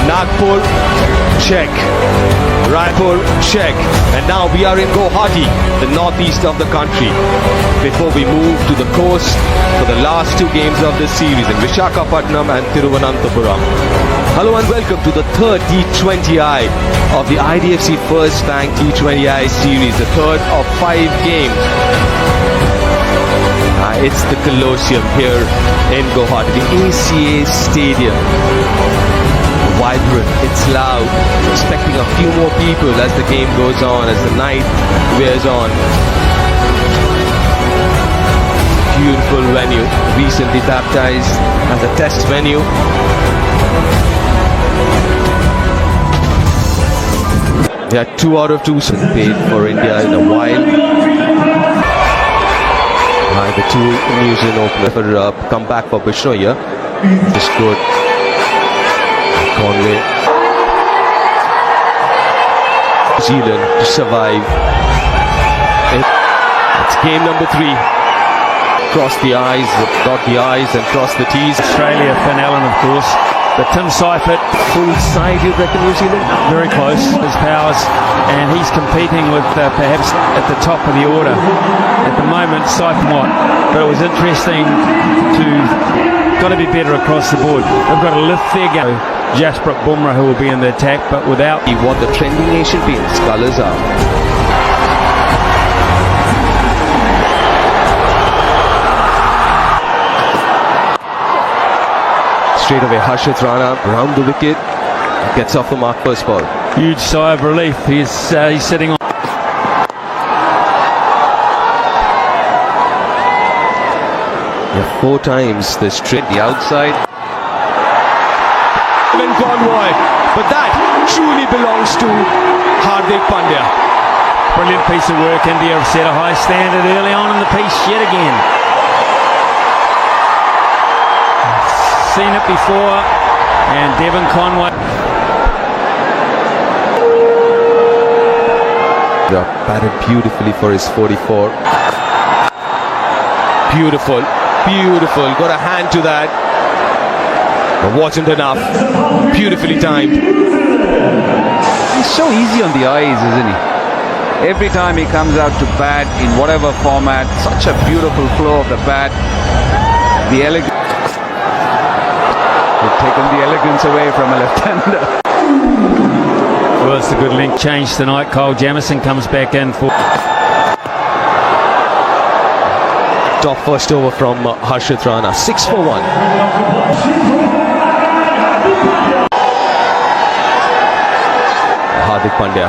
Nagpur, check. Raipur, check. And now we are in Guwahati, the northeast of the country. Before we move to the coast for the last two games of this series in Visakhapatnam and Thiruvananthapuram. Hello and welcome to the third T20I of the IDFC First Bank T20I series, the third of 5 games. It's the Colosseum here in Guwahati, the ACA Stadium. Vibrant, it's loud, expecting a few more people as the game goes on, as the night wears on. Beautiful venue, recently baptized as a test venue. We had 2 out of 2 paid for India in a while. The 2 New Zealand openers for comeback for Bishnoi here. This good. Conway. New Zealand to survive. It's game number 3. Cross the I's, dot the I's and cross the T's. Australia, Finn Allen of course. But Tim Seifert, full side, you reckon, New Zealand? very close, his powers, and he's competing with perhaps at the top of the order. At the moment, Seifert what? But it was interesting to, got to be better across the board. They've got to lift their game. Jasprit Bumrah, who will be in the attack, but without what the trending Asian Paints colours are. Straight away, Harshit Rana around the wicket, gets off the mark first ball. Huge sigh of relief. He's sitting on. Yeah, 4 times this trip, the outside. Convoy, but that truly belongs to Hardik Pandya. Brilliant piece of work. India have set a high standard early on in the piece yet again. Seen it before, and Devon Conway. Batted beautifully for his 44. Beautiful, beautiful. Got a hand to that. But wasn't enough. Beautifully timed. He's so easy on the eyes, isn't he? Every time he comes out to bat in whatever format, such a beautiful flow of the bat. The elegance. They've taken the elegance away from a left-hander. Well, it's a good link change tonight. Kyle Jamieson comes back in for. Top first over from Harshit Rana. 6 for 1. Hardik Pandya.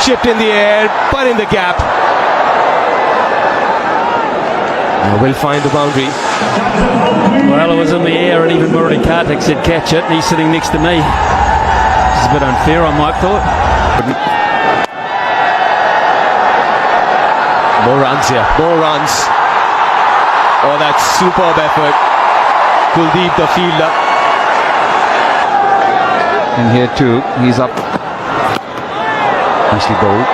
Chipped in the air, but in the gap. Will find the boundary. Well, it was in the air, and even Murali Kartik said catch it, and he's sitting next to me. It's a bit unfair, I might thought. More runs here, more runs. Oh, that's superb effort. Kuldeep, the fielder. And here too, he's up. Nicely bowled.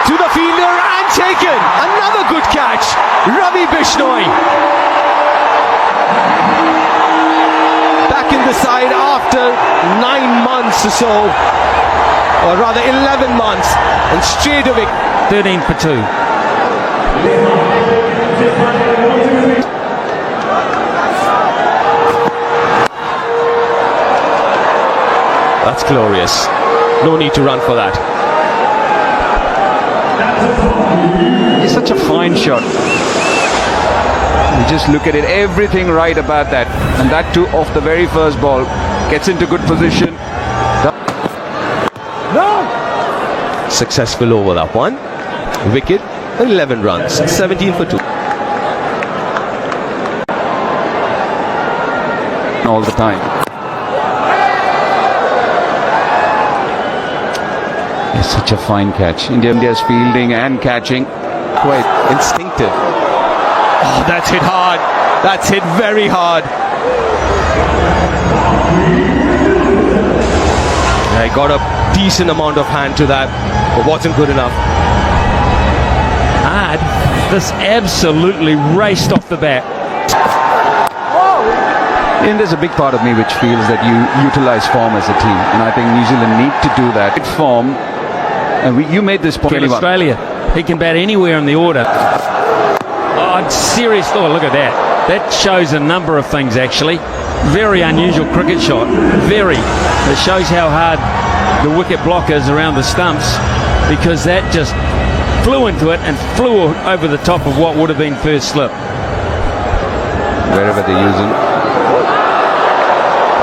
To the fielder and taken. Another good catch. Ravi Bishnoi. Back in the side after 9 months or so. Or rather 11 months. And straight away. 13 for 2. That's glorious. No need to run for that. It's such a fine shot. You just look at it, everything right about that. And that too off the very first ball. Gets into good position. No! Successful over that one. Wicket, 11 runs, 17 for 2. All the time. It's such a fine catch. India's fielding and catching. Quite instinctive. Oh, that's hit hard. That's hit very hard. Yeah, he got a decent amount of hand to that, but wasn't good enough. hard, this absolutely raced off the bat. And there's a big part of me which feels that you utilize form as a team, and I think New Zealand need to do that. Form, and you made this point. In Australia, he can bat anywhere in the order. Oh, serious! Oh, look at that. That shows a number of things actually. Very unusual cricket shot. Very. It shows how hard the wicket block is around the stumps, because that just flew into it and flew over the top of what would have been first slip. Wherever they use him.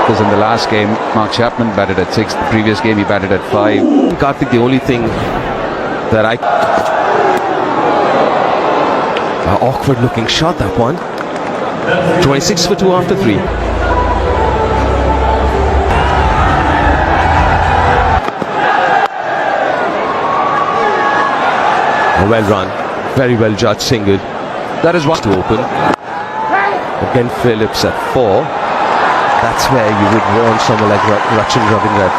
Because in the last game, Mark Chapman batted at 6. The previous game, he batted at 5. Karthik, the only thing that awkward looking shot, that one. 26 for 2 after 3. Well run. Very well judged single. That is what to open. Again, Phillips at 4. That's where you would want someone like Rachin Ravindra.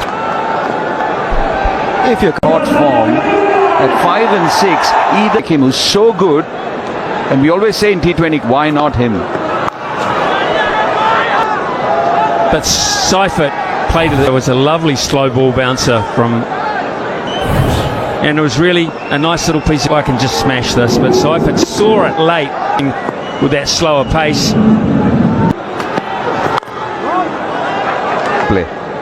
If you're caught form at 5 and 6, either him who's so good, and we always say in T20, why not him? But Seifert played it. There was a lovely slow ball bouncer from, and it was really a nice little piece of, I can just smash this, but Seifert saw it late with that slower pace.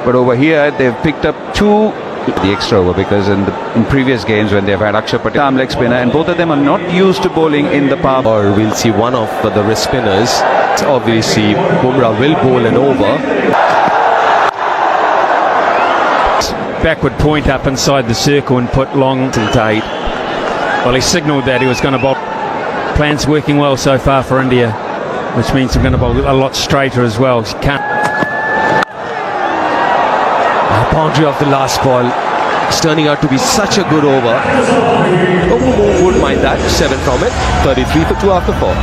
But over here, they've picked up 2 the extra over, because in previous games when they've had Akshar Patel, arm leg spinner, and both of them are not used to bowling in the power. Or we'll see one of the wrist spinners. Obviously, Bumrah will bowl an over. Backward point up inside the circle and put long and tight. Well, he signalled that he was going to bowl. Plan's working well so far for India, which means they're going to bowl a lot straighter as well. Boundary of the last ball. It's turning out to be such a good over. Omo wouldn't mind that. 7 from it. 33 for 2 after 4.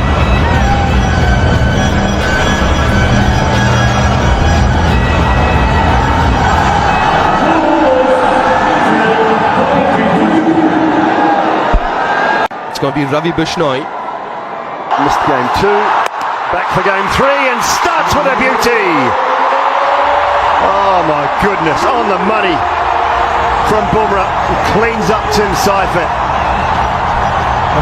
It's going to be Ravi Bishnoi. Missed game 2. Back for game 3 and starts with a beauty. Oh my goodness, on the money from Bumrah, cleans up Tim Seifert.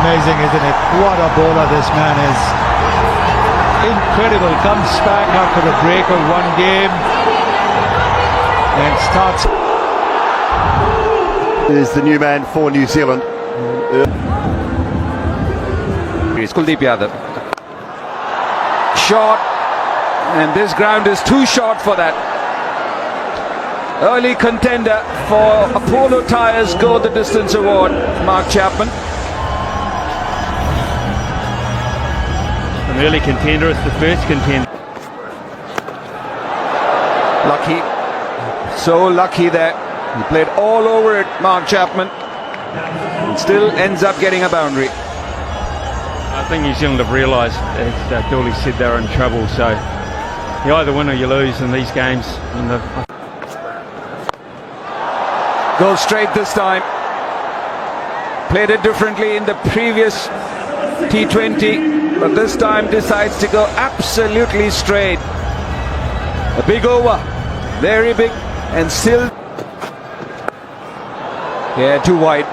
Amazing, isn't it? What a bowler this man is. Incredible, comes back after the break of 1 game and starts. Is the new man for New Zealand. It's Kuldeep Yadav. Short, and this ground is too short for that. Early contender for Apollo Tyres Go the Distance Award, Mark Chapman. An early contender, it's the first contender. Lucky, so lucky that he played all over it, Mark Chapman, and still ends up getting a boundary. I think New Zealand have realised, as Dooley said, they're in trouble, so you either win or you lose in these games. And Goes straight this time. Played it differently in the previous T20, but this time decides to go absolutely straight. A big over, very big, and still, yeah, too wide,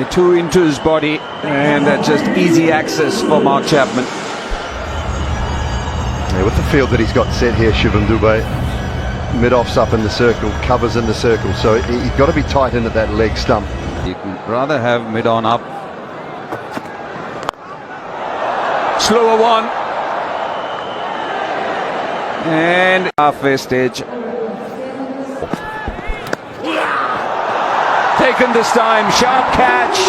too into his body, and that's just easy access for Mark Chapman. Yeah, with the field that he's got set here, Shivam Dube, mid-off's up in the circle, covers in the circle, so you've got to be tight into that leg stump. You can rather have mid-on up. Slower one. And halfway stage. Taken this time, sharp catch.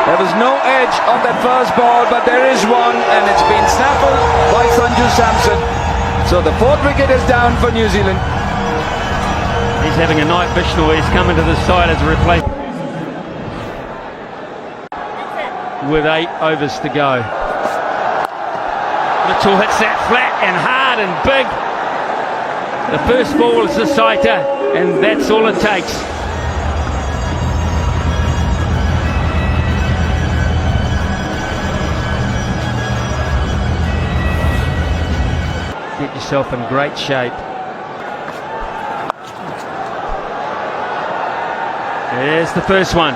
There was no edge on that first ball, but there is one, and it's been snaffled by Sanju Samson. So the 4th wicket is down for New Zealand. he's having a night. Bishnoi is coming to the side as a replacement. With 8 overs to go. Mitchell hits that flat and hard and big. The first ball is the sighter, and that's all it takes. himself in great shape. There's the first one.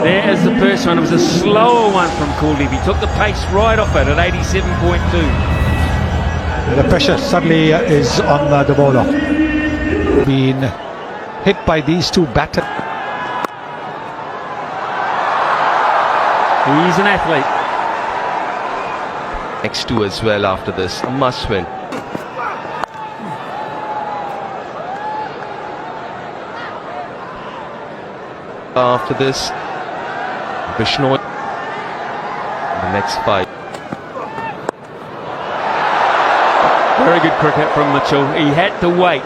There is the first one. It was a slower one from Kuldeep. He took the pace right off it at 87.2. The pressure suddenly is on the bowler. Been hit by these two batters. He's an athlete. X2 as well after this. A must win. After this, Vishnu, the next fight. Very good cricket from Mitchell. He had to wait.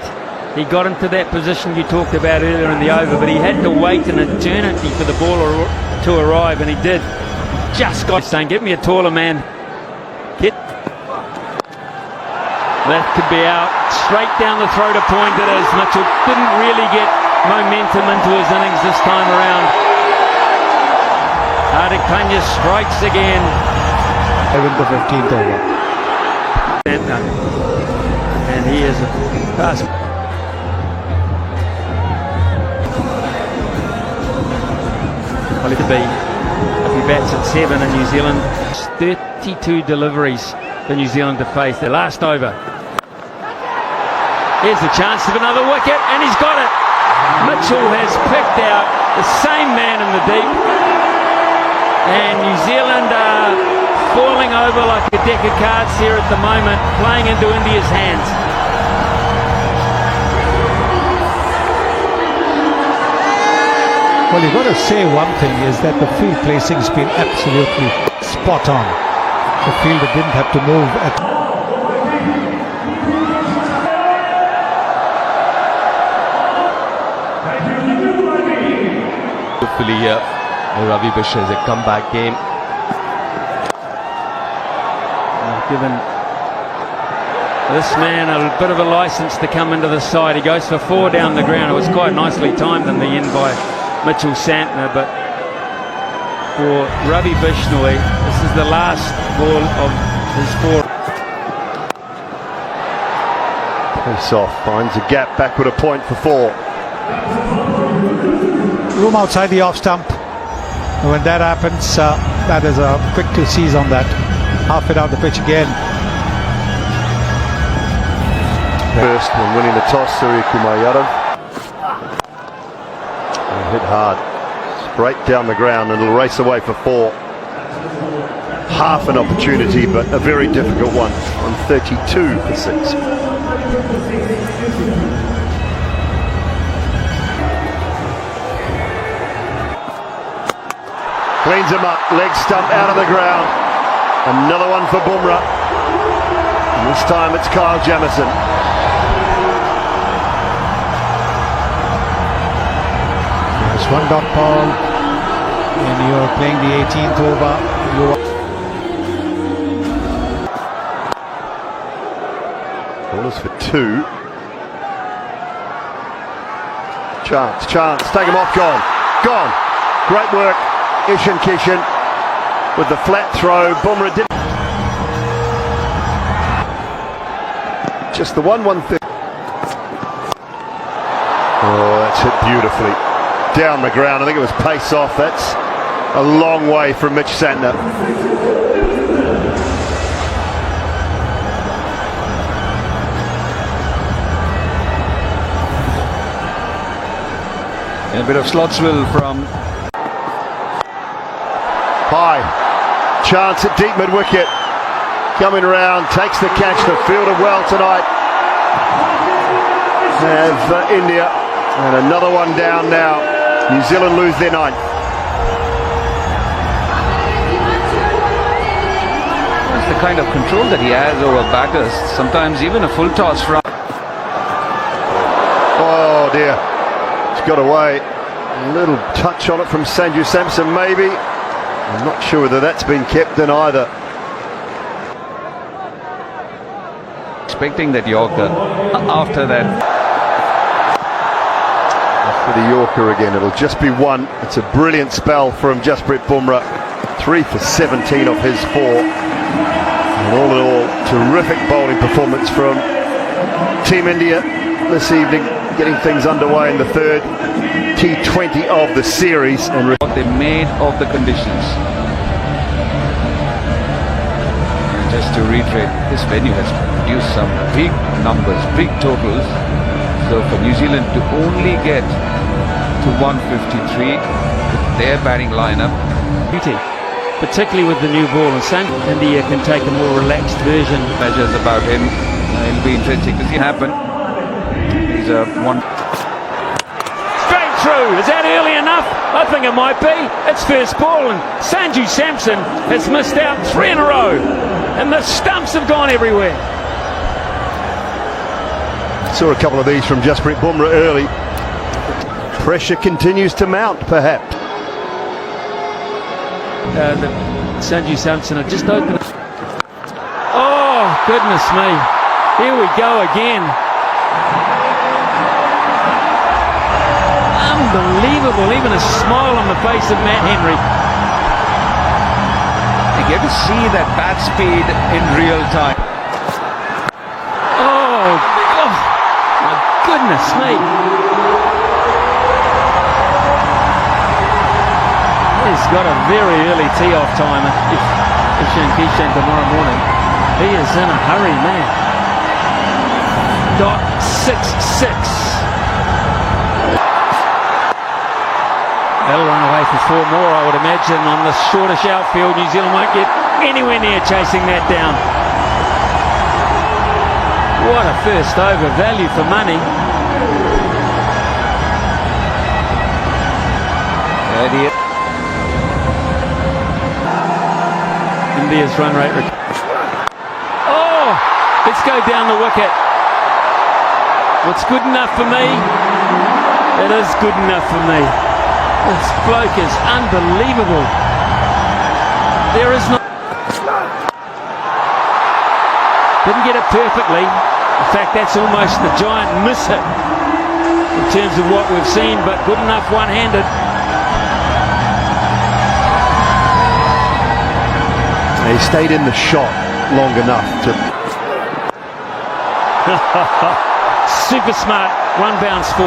He got into that position you talked about earlier in the over, but he had to wait an eternity for the ball to arrive, and he did. Just got saying, "Give me a taller man." Hit. That could be out. Straight down the throat, a point it is. Mitchell didn't really get momentum into his innings this time around. Hardik Pandya strikes again. Even the 15th over. And he is a pass. Well, it'll be if he bats at 7 in New Zealand. 32 deliveries for New Zealand to face their last over. Here's the chance of another wicket, and he's got it. Mitchell has picked out the same man in the deep, and New Zealand are falling over like a deck of cards here at the moment, playing into India's hands. Well, you've got to say one thing is that the field placing's been absolutely spot on. The fielder didn't have to move at Hopefully Ravi Bishnoi is a comeback game. Given this man a bit of a licence to come into the side. He goes for 4 down the ground. It was quite nicely timed in the end by Mitchell Santner, but for Ravi Bishnoi, this is the last ball of his 4. Pace off, finds a gap, back with a point for 4. room outside the off stump. And when that happens, that is a quick to seize on that. Half it out the pitch again. First when winning the toss, Surya Kumar Yadav. And hit hard, straight down the ground, and it'll race away for 4. Half an opportunity, but a very difficult one on 32 for 6. Cleans him up, leg stump out of the ground. Another one for Bumrah. And this time it's Kyle Jamieson. There's one dot ball, and you're playing the 18th over. Ballers for 2. Chance, take him off, gone. Great work, Ishan Kishan with the flat throw. Bumrah didn't. Just the 1-1-30. Oh, that's hit beautifully. Down the ground, I think it was pace off. That's a long way from Mitch Santner. And a bit of Slotsville from High. Chance at deep mid-wicket. Coming around, takes the catch. The fielder well tonight. Have India. And another one down now. New Zealand lose their 9th. That's the kind of control that he has over batters. Sometimes even a full toss from. Oh dear. It's got away. A little touch on it from Sanju Samson maybe. I'm not sure whether that's been kept in either. Expecting that Yorker after that. For the Yorker again, it'll just be 1. It's a brilliant spell from Jasprit Bumrah. 3 for 17 off his 4. And all in all, terrific bowling performance from Team India this evening, getting things underway in the third T20 of the series. And What they made of the conditions. Just to reiterate, this venue has produced some big numbers, big totals. So for New Zealand to only get to 153 with their batting lineup, Beauty, particularly with the new ball, and India can take a more relaxed version. measures about him. It'll be interesting to see happen. He's a one. Straight through. Is that early enough? I think it might be. It's first ball, and Sanju Samson has missed out 3 in a row, and the stumps have gone everywhere. saw a couple of these from Jasprit Bumrah early. Pressure continues to mount, perhaps. Sanju Samson had just opened. Oh, goodness me. Here we go again. Unbelievable. Even a smile on the face of Matt Henry. You get to see that bat speed in real time. Oh, my goodness me. He's got a very early tee-off time if Ishan Kishan tomorrow morning. He is in a hurry, man. .66. They'll run away for 4 more, I would imagine, on the shortish outfield. New Zealand won't get anywhere near chasing that down. What a first over, value for money. India's run rate. Oh, let's go down the wicket. What's good enough for me? It is good enough for me. This bloke is unbelievable. There is no... Didn't get it perfectly. In fact, that's almost the giant miss hit in terms of what we've seen, but good enough one-handed. He stayed in the shot long enough to... Super smart, 1 bounce 4.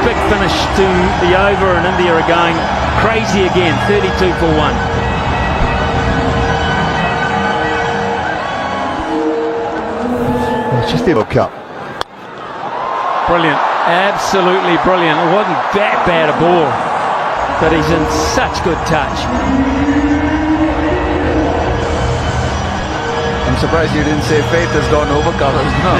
Quick finish to the over, and India are going crazy again, 32 for 1. It's just the World Cup. Brilliant, absolutely brilliant. It wasn't that bad a ball, but he's in such good touch. I'm surprised you didn't say faith has gone over colours. No.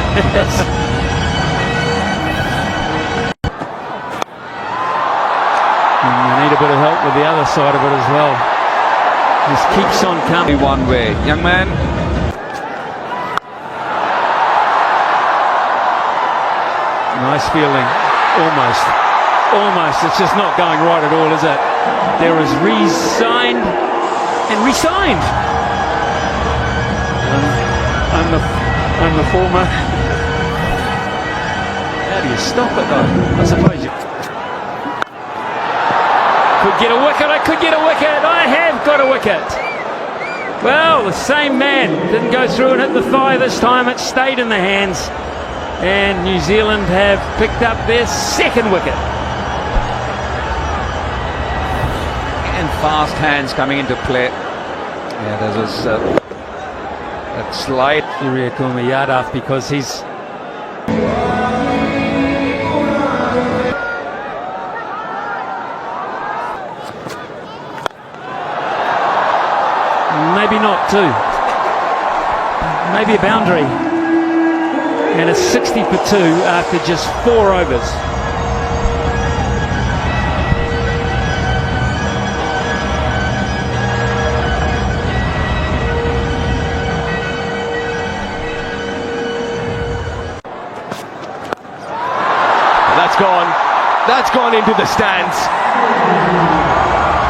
And you need a bit of help with the other side of it as well. This keeps on coming. One way. Young man. Nice fielding. Almost. Almost. It's just not going right at all, is it? There is re-signed and re-signed. I'm the former. How do you stop it though? I suppose you could get a wicket. I could get a wicket. I have got a wicket. Well, the same man didn't go through and hit the thigh this time. It stayed in the hands, and New Zealand have picked up their 2nd wicket. And fast hands coming into play. Yeah, there was that slide. Surya Kumar Yadav, because he's maybe not 2, maybe a boundary, and it's 60 for 2 after just 4 overs. That's gone into the stands.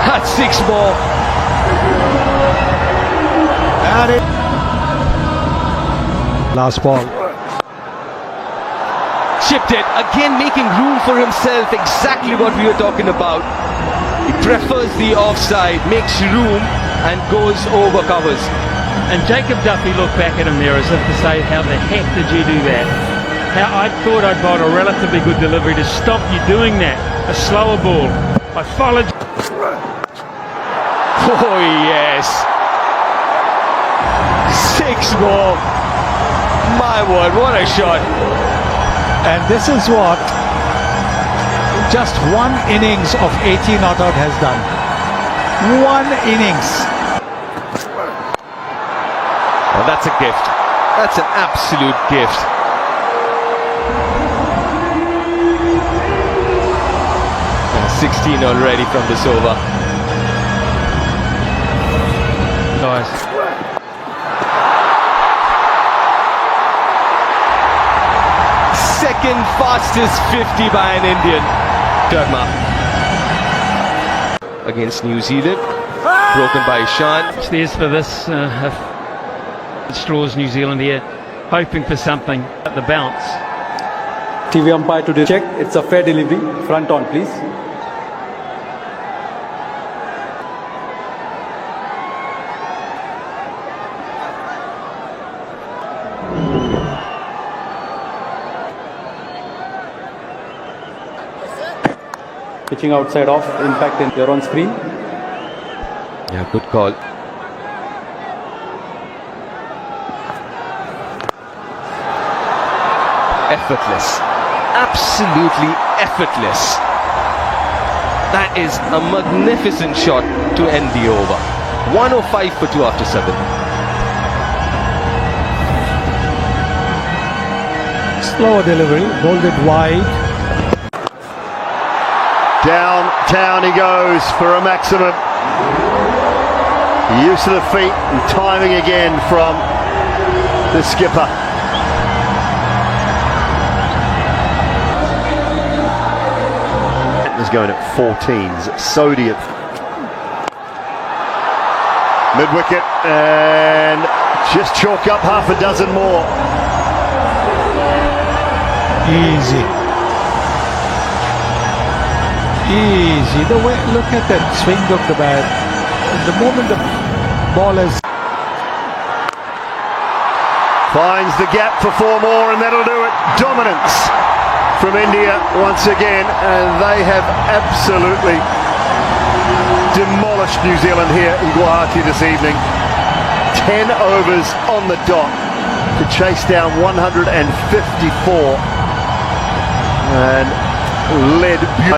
That's 6 more. And it... Last ball. Chipped it. Again making room for himself. Exactly what we were talking about. He prefers the offside, makes room. and goes over covers. And Jacob Duffy looked back at him there as if to say, how the heck did you do that? How I thought I'd bowled a relatively good delivery to stop you doing that. A slower ball. I followed. Oh yes. 6 more. My word, what a shot. And this is what just one innings of 80 not out has done. One innings. And that's a gift. That's an absolute gift. And 16 already from this over. Guys. Second fastest 50 by an Indian. Sharma against New Zealand. Broken by Ishan. There's for this. It straws New Zealand here, hoping for something at the bounce. TV umpire to check. It's a fair delivery. Front on, please. Pitching outside off, impact in your on screen. Yeah, good call. Effortless. Absolutely effortless. That is a magnificent shot to end the over. 105 for 2 after 7. Slower delivery, bowled it wide. Downtown he goes for a maximum. Use of the feet and timing again from the skipper. Is going at 14s. Sodium. Mid-wicket and just chalk up half a dozen more. Easy. Easy. The way, look at that swing of the bat. The moment the ball is... Finds the gap for 4 more and that'll do it. Dominance from India once again, and they have absolutely demolished New Zealand here in Guwahati this evening. 10 overs on the dot to chase down 154 and led beautifully.